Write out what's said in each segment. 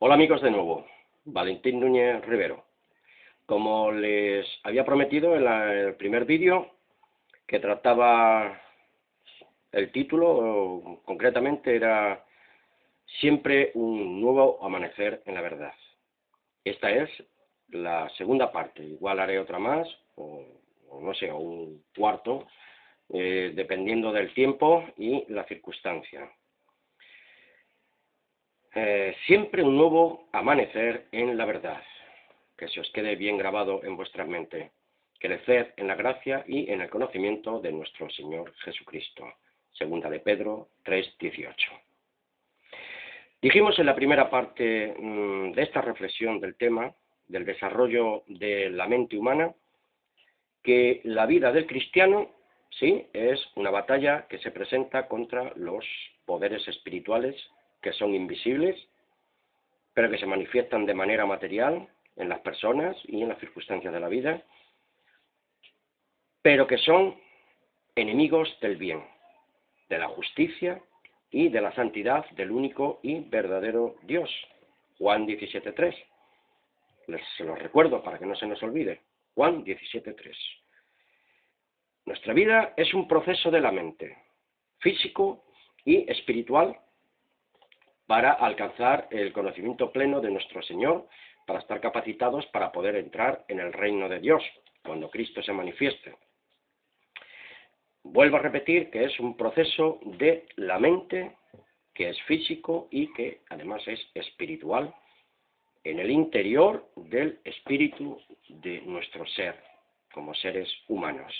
Hola amigos de nuevo, Valentín Núñez Rivero. Como les había prometido en el primer vídeo, que trataba el título, concretamente era Siempre un nuevo amanecer en la verdad. Esta es la segunda parte, igual haré otra más, o no sé, o un cuarto, dependiendo del tiempo y la circunstancia. Siempre un nuevo amanecer en la verdad, que se os quede bien grabado en vuestra mente. Crecer en la gracia y en el conocimiento de nuestro Señor Jesucristo. Segunda de Pedro 3:18. Dijimos en la primera parte de esta reflexión del tema, del desarrollo de la mente humana, que la vida del cristiano, sí, es una batalla que se presenta contra los poderes espirituales que son invisibles, pero que se manifiestan de manera material en las personas y en las circunstancias de la vida, pero que son enemigos del bien, de la justicia y de la santidad del único y verdadero Dios. Juan 17:3. Se los recuerdo para que no se nos olvide. Juan 17:3. Nuestra vida es un proceso de la mente, físico y espiritual, para alcanzar el conocimiento pleno de nuestro Señor, para estar capacitados para poder entrar en el reino de Dios, cuando Cristo se manifieste. Vuelvo a repetir que es un proceso de la mente, que es físico y que además es espiritual, en el interior del espíritu de nuestro ser, como seres humanos.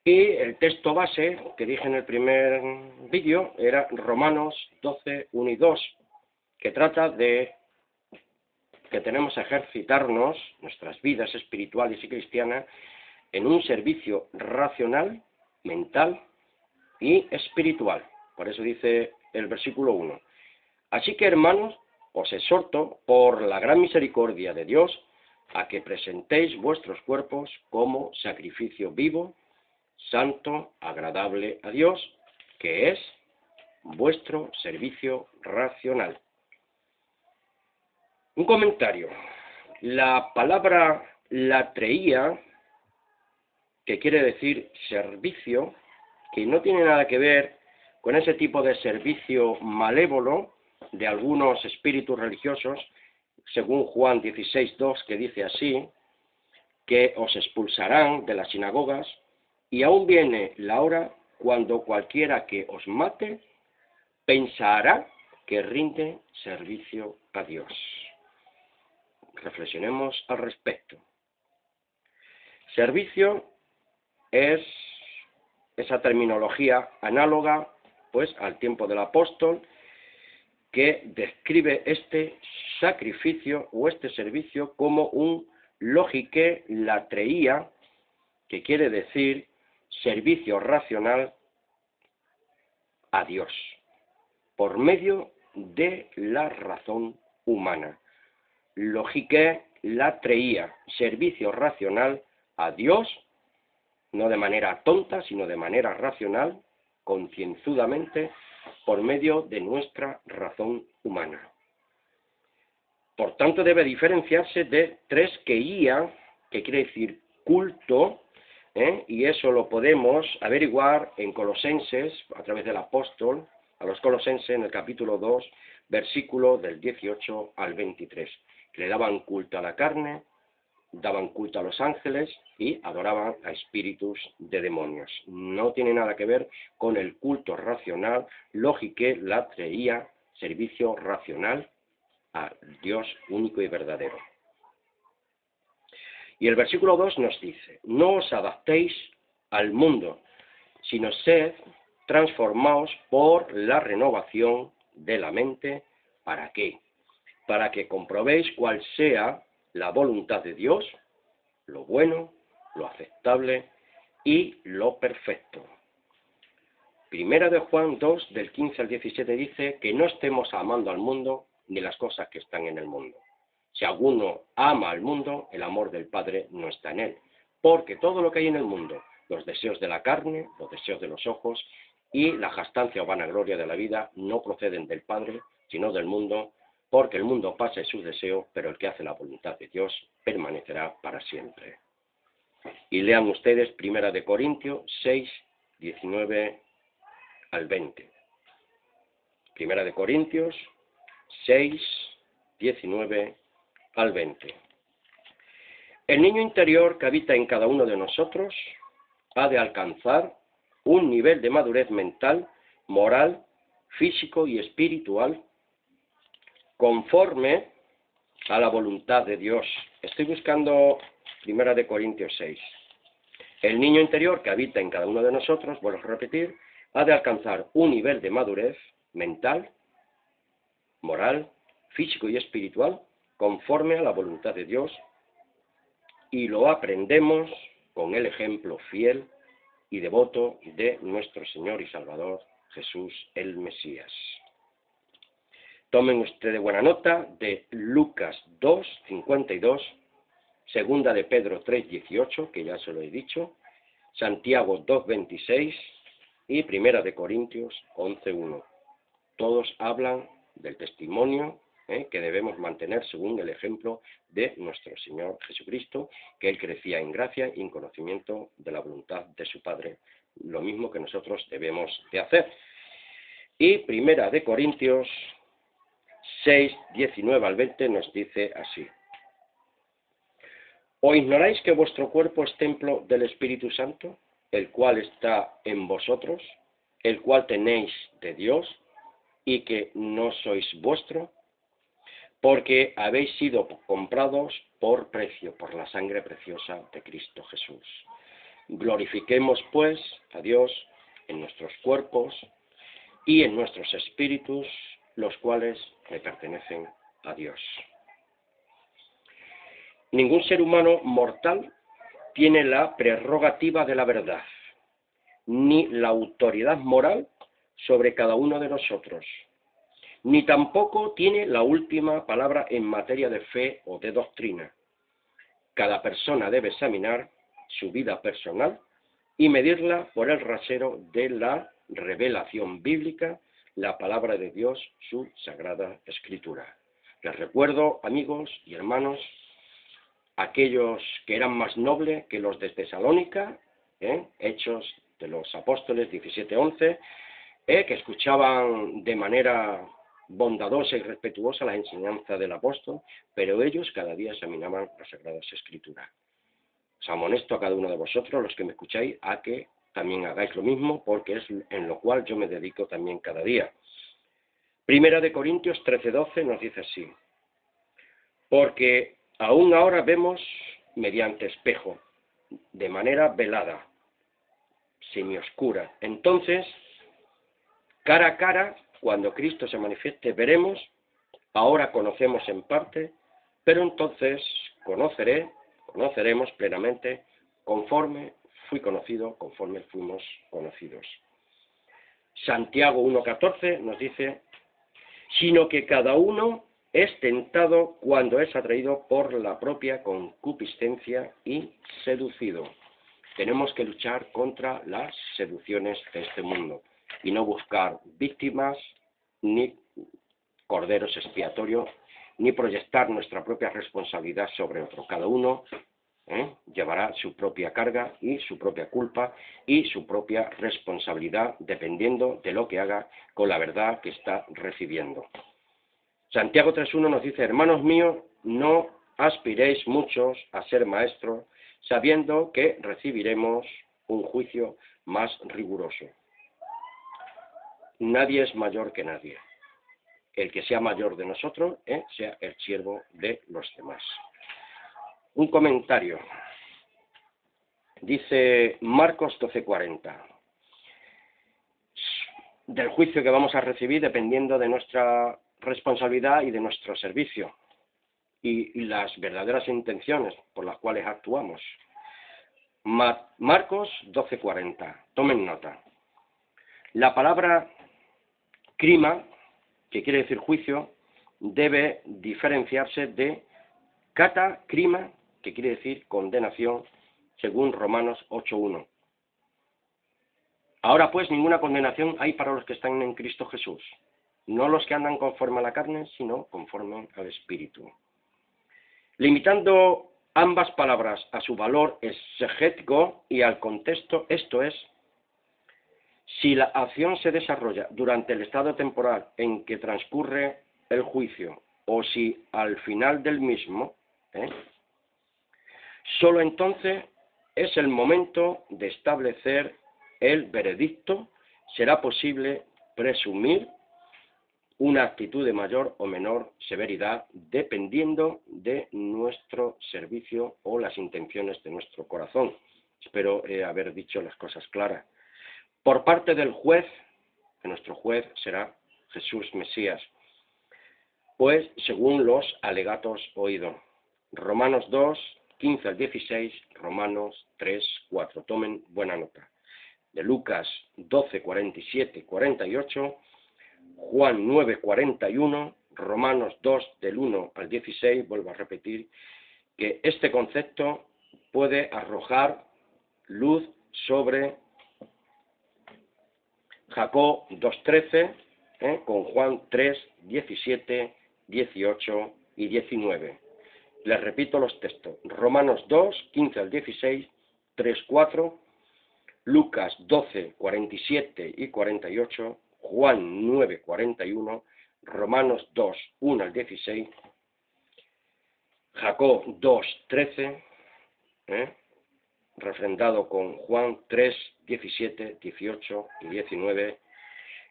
Y el texto base que dije en el primer vídeo era Romanos 12:1 y 2, que trata de que tenemos que ejercitarnos nuestras vidas espirituales y cristianas en un servicio racional, mental y espiritual. Por eso dice el versículo 1. Así que, hermanos, os exhorto por la gran misericordia de Dios a que presentéis vuestros cuerpos como sacrificio vivo, santo, agradable a Dios, que es vuestro servicio racional. Un comentario. La palabra latreía, que quiere decir servicio, que no tiene nada que ver con ese tipo de servicio malévolo de algunos espíritus religiosos, según Juan 16:2, que dice así, que os expulsarán de las sinagogas, y aún viene la hora cuando cualquiera que os mate pensará que rinde servicio a Dios. Reflexionemos al respecto. Servicio es esa terminología análoga pues al tiempo del apóstol, que describe este sacrificio o este servicio como un logique latreía, que quiere decir servicio racional a Dios, por medio de la razón humana. Logique latreía, servicio racional a Dios, no de manera tonta, sino de manera racional, concienzudamente, por medio de nuestra razón humana. Por tanto, debe diferenciarse de treskeía, que quiere decir culto, y eso lo podemos averiguar en Colosenses, a través del apóstol, a los Colosenses, en el capítulo 2, versículo del 18 al 23, que le daban culto a la carne, daban culto a los ángeles y adoraban a espíritus de demonios. No tiene nada que ver con el culto racional, logique latreía, servicio racional a Dios único y verdadero. Y el versículo 2 nos dice, no os adaptéis al mundo, sino sed transformaos por la renovación de la mente. ¿Para qué? Para que comprobéis cuál sea la voluntad de Dios, lo bueno, lo aceptable y lo perfecto. Primera de Juan 2, del 15 al 17 dice que no estemos amando al mundo ni las cosas que están en el mundo. Si alguno ama al mundo, el amor del Padre no está en él. Porque todo lo que hay en el mundo, los deseos de la carne, los deseos de los ojos y la jactancia o vanagloria de la vida, no proceden del Padre, sino del mundo, porque el mundo pasa en sus deseos, pero el que hace la voluntad de Dios permanecerá para siempre. Y lean ustedes 1 de Corintios 6, 19 al 20. 1 de Corintios 6, 19 al 20. El niño interior que habita en cada uno de nosotros ha de alcanzar un nivel de madurez mental, moral, físico y espiritual conforme a la voluntad de Dios. Estoy buscando 1 de Corintios 6. El niño interior que habita en cada uno de nosotros, vuelvo a repetir, ha de alcanzar un nivel de madurez mental, moral, físico y espiritual conforme a la voluntad de Dios, y lo aprendemos con el ejemplo fiel y devoto de nuestro Señor y Salvador Jesús el Mesías. Tomen ustedes buena nota de Lucas 2, 52, segunda de Pedro 3, 18, que ya se lo he dicho, Santiago 2, 26 y primera de Corintios 11, 1. Todos hablan del testimonio que debemos mantener según el ejemplo de nuestro Señor Jesucristo, que Él crecía en gracia y en conocimiento de la voluntad de su Padre, lo mismo que nosotros debemos de hacer. Y primera de Corintios 6, 19 al 20 nos dice así: ¿O ignoráis que vuestro cuerpo es templo del Espíritu Santo, el cual está en vosotros, el cual tenéis de Dios, y que no sois vuestro? Porque habéis sido comprados por precio, por la sangre preciosa de Cristo Jesús. Glorifiquemos, pues, a Dios en nuestros cuerpos y en nuestros espíritus, los cuales le pertenecen a Dios. Ningún ser humano mortal tiene la prerrogativa de la verdad, ni la autoridad moral sobre cada uno de nosotros, ni tampoco tiene la última palabra en materia de fe o de doctrina. Cada persona debe examinar su vida personal y medirla por el rasero de la revelación bíblica, la palabra de Dios, su sagrada escritura. Les recuerdo, amigos y hermanos, aquellos que eran más nobles que los de Tesalónica, Hechos de los Apóstoles 17:11, que escuchaban de manera bondadosa y respetuosa las enseñanzas del apóstol, pero ellos cada día examinaban las Sagradas Escrituras. Os amonesto a cada uno de vosotros, los que me escucháis, a que también hagáis lo mismo, porque es en lo cual yo me dedico también cada día. Primera de Corintios 13:12 nos dice así: porque aún ahora vemos mediante espejo, de manera velada, semioscura. Entonces, cara a cara, cuando Cristo se manifieste, veremos. Ahora conocemos en parte, pero entonces conoceremos plenamente, conforme fui conocido, conforme fuimos conocidos. Santiago 1:14 nos dice: sino que cada uno es tentado cuando es atraído por la propia concupiscencia y seducido. Tenemos que luchar contra las seducciones de este mundo y no buscar víctimas ni corderos expiatorios, ni proyectar nuestra propia responsabilidad sobre otro. Cada uno llevará su propia carga y su propia culpa y su propia responsabilidad, dependiendo de lo que haga con la verdad que está recibiendo. Santiago 3:1 nos dice: hermanos míos, no aspiréis muchos a ser maestros, sabiendo que recibiremos un juicio más riguroso. Nadie es mayor que nadie. El que sea mayor de nosotros, sea el siervo de los demás. Un comentario. Dice Marcos 12:40. Del juicio que vamos a recibir dependiendo de nuestra responsabilidad y de nuestro servicio y las verdaderas intenciones por las cuales actuamos. Marcos 12:40. Tomen nota. La palabra crima, que quiere decir juicio, debe diferenciarse de catacrima, que quiere decir condenación, según Romanos 8:1. Ahora pues ninguna condenación hay para los que están en Cristo Jesús. no los que andan conforme a la carne, sino conforme al Espíritu. Limitando ambas palabras a su valor exegético y al contexto, esto es, si la acción se desarrolla durante el estado temporal en que transcurre el juicio o si al final del mismo, solo entonces es el momento de establecer el veredicto, será posible presumir una actitud de mayor o menor severidad dependiendo de nuestro servicio o las intenciones de nuestro corazón. Espero haber dicho las cosas claras. Por parte del juez, que nuestro juez será Jesús Mesías, pues según los alegatos oídos. Romanos 2, 15 al 16, Romanos 3, 4. Tomen buena nota. De Lucas 12, 47, 48, Juan 9, 41, Romanos 2, del 1 al 16, vuelvo a repetir, que este concepto puede arrojar luz sobre Jacob 2.13, con Juan 3, 17, 18 y 19. Les repito los textos. Romanos 2, 15 al 16, 3, 4, Lucas 12, 47 y 48, Juan 9, 41, Romanos 2, 1 al 16, Jacob 2, 13, refrendado con Juan 3, 17, 18 y 19,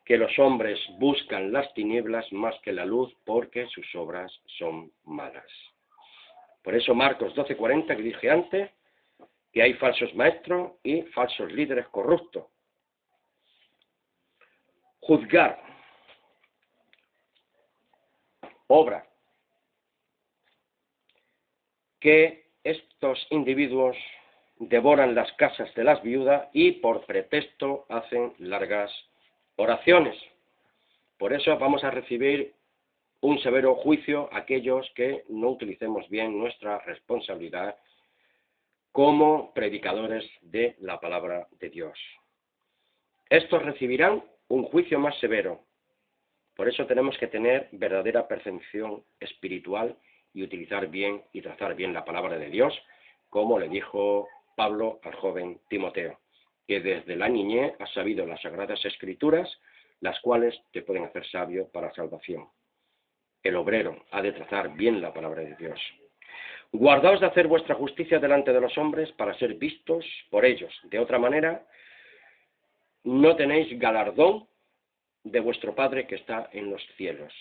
que los hombres buscan las tinieblas más que la luz porque sus obras son malas. Por eso Marcos 12, 40, que dije antes, que hay falsos maestros y falsos líderes corruptos. Juzgar. Obra. Que estos individuos devoran las casas de las viudas y por pretexto hacen largas oraciones. Por eso vamos a recibir un severo juicio a aquellos que no utilicemos bien nuestra responsabilidad como predicadores de la palabra de Dios. Estos recibirán un juicio más severo. Por eso tenemos que tener verdadera percepción espiritual y utilizar bien y trazar bien la palabra de Dios, como le dijo Pablo al joven Timoteo, que desde la niñez ha sabido las sagradas escrituras, las cuales te pueden hacer sabio para salvación. El obrero ha de trazar bien la palabra de Dios. Guardaos de hacer vuestra justicia delante de los hombres para ser vistos por ellos. De otra manera, no tenéis galardón de vuestro Padre que está en los cielos.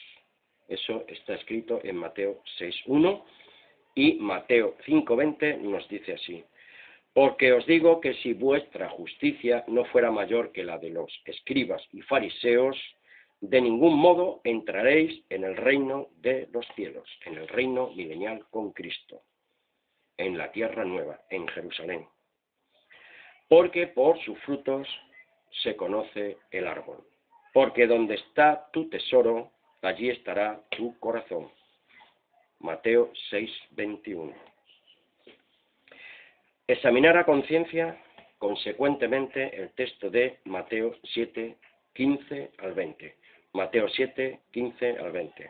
Eso está escrito en Mateo 6.1 y Mateo 5.20 nos dice así. Porque os digo que si vuestra justicia no fuera mayor que la de los escribas y fariseos, de ningún modo entraréis en el reino de los cielos, en el reino milenial con Cristo, en la tierra nueva, en Jerusalén. Porque por sus frutos se conoce el árbol. Porque donde está tu tesoro, allí estará tu corazón. Mateo 6:21. Examinar a conciencia, consecuentemente, el texto de Mateo 7:15 al 20. Mateo 7:15 al 20.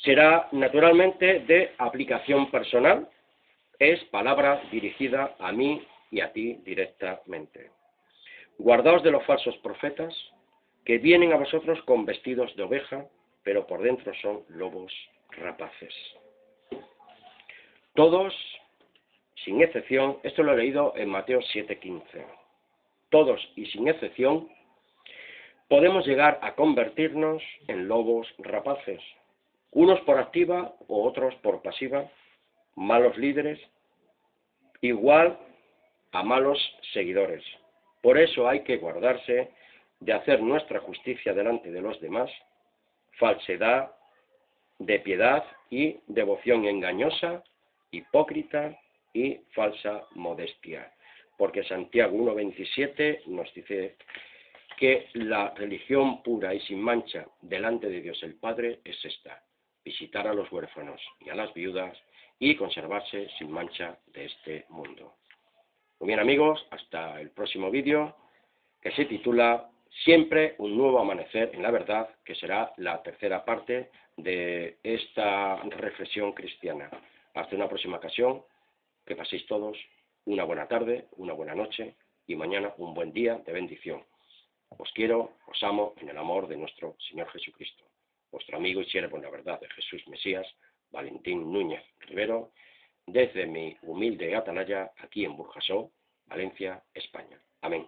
Será naturalmente de aplicación personal, es palabra dirigida a mí y a ti directamente. Guardaos de los falsos profetas, que vienen a vosotros con vestidos de oveja, pero por dentro son lobos rapaces. Todos, sin excepción, esto lo he leído en Mateo 7:15, todos y sin excepción, podemos llegar a convertirnos en lobos rapaces, unos por activa o otros por pasiva, malos líderes, igual a malos seguidores. Por eso hay que guardarse de hacer nuestra justicia delante de los demás, falsedad, de piedad y devoción engañosa, hipócrita y falsa modestia. Porque Santiago 1:27 nos dice que la religión pura y sin mancha delante de Dios el Padre es esta: visitar a los huérfanos y a las viudas y conservarse sin mancha de este mundo. Muy bien, amigos, hasta el próximo vídeo, que se titula siempre un nuevo amanecer en la verdad, que será la tercera parte de esta reflexión cristiana. Hasta una próxima ocasión, que paséis todos una buena tarde, una buena noche y mañana un buen día de bendición. Os quiero, os amo en el amor de nuestro Señor Jesucristo. Vuestro amigo y siervo en la verdad de Jesús Mesías, Valentín Núñez Rivero, desde mi humilde atalaya aquí en Burjasó, Valencia, España. Amén.